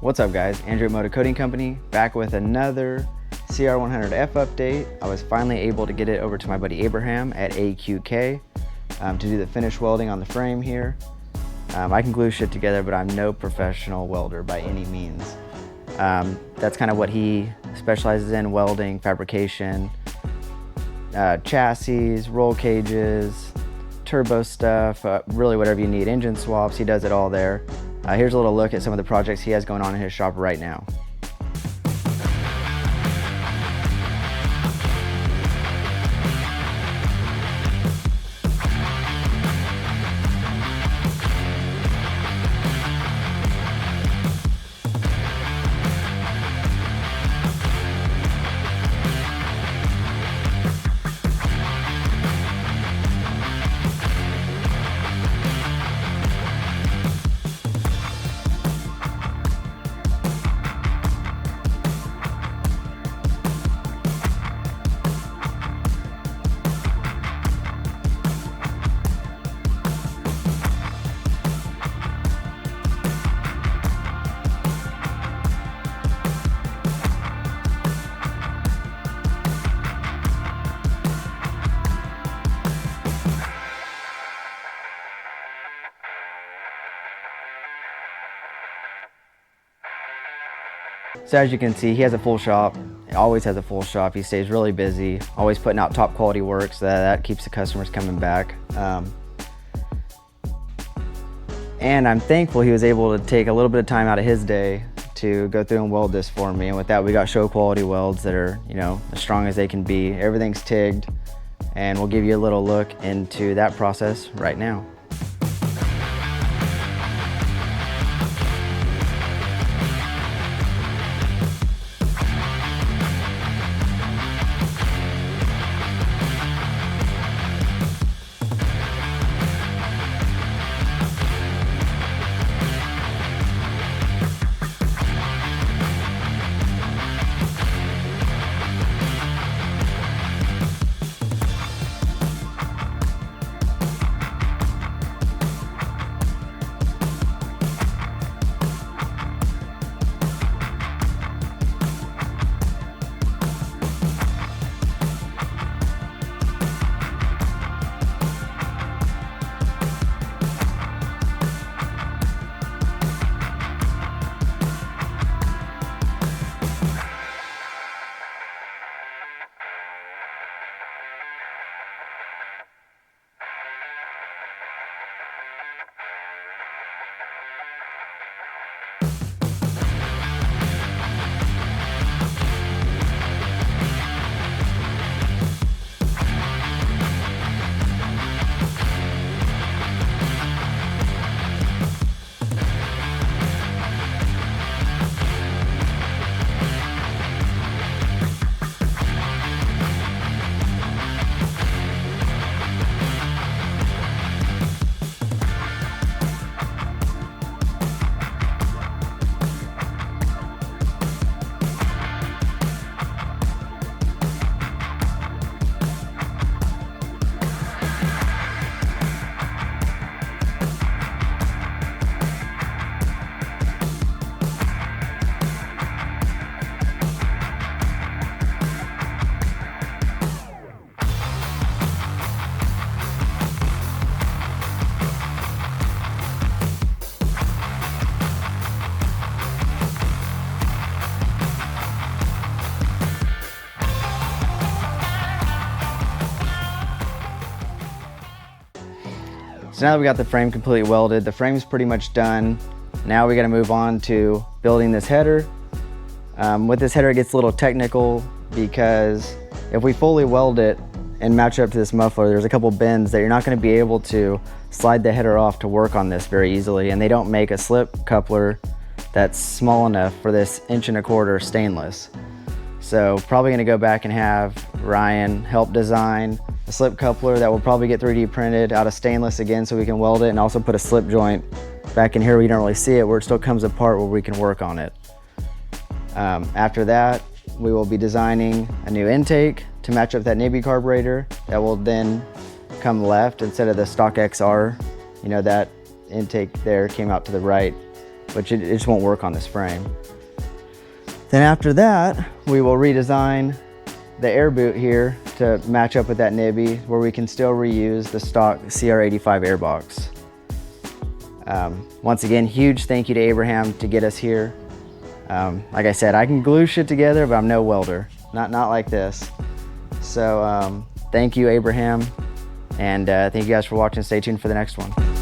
What's up guys, Andrew at MotoCoatingCompany, back with another CR100F update. I was finally able to get it over to my buddy Abraham at AQK to do the finish welding on the frame here. I can glue shit together, but I'm no professional welder by any means. That's kind of what he specializes in, welding, fabrication, chassis, roll cages, turbo stuff, really whatever you need, engine swaps, he does it all there. Here's a little look at some of the projects he has going on in his shop right now. So as you can see, he has a full shop. He always has a full shop. He stays really busy, always putting out top quality work, so that keeps the customers coming back. And I'm thankful he was able to take a little bit of time out of his day to go through and weld this for me. And with that, we got show quality welds that are, as strong as they can be. Everything's TIG'd, and we'll give you a little look into that process right now. So now that we got the frame completely welded, the frame's pretty much done. Now we gotta move on to building this header. With this header, it gets a little technical because if we fully weld it and match it up to this muffler, there's a couple bends that you're not gonna be able to slide the header off to work on this very easily, and they don't make a slip coupler that's small enough for this 1¼ inch stainless. So probably gonna go back and have Ryan help design a slip coupler that will probably get 3D printed out of stainless again so we can weld it, and also put a slip joint back in here where you don't really see it, where it still comes apart where we can work on it. After that, we will be designing a new intake to match up that Navy carburetor that will then come left instead of the stock XR. That intake there came out to the right. which it just won't work on this frame. Then after that, we will redesign the air boot here to match up with that nibby, where we can still reuse the stock CR85 air box. Once again, huge thank you to Abraham to get us here. Like I said, I can glue shit together, but I'm no welder, not like this. So thank you, Abraham, and thank you guys for watching. Stay tuned for the next one.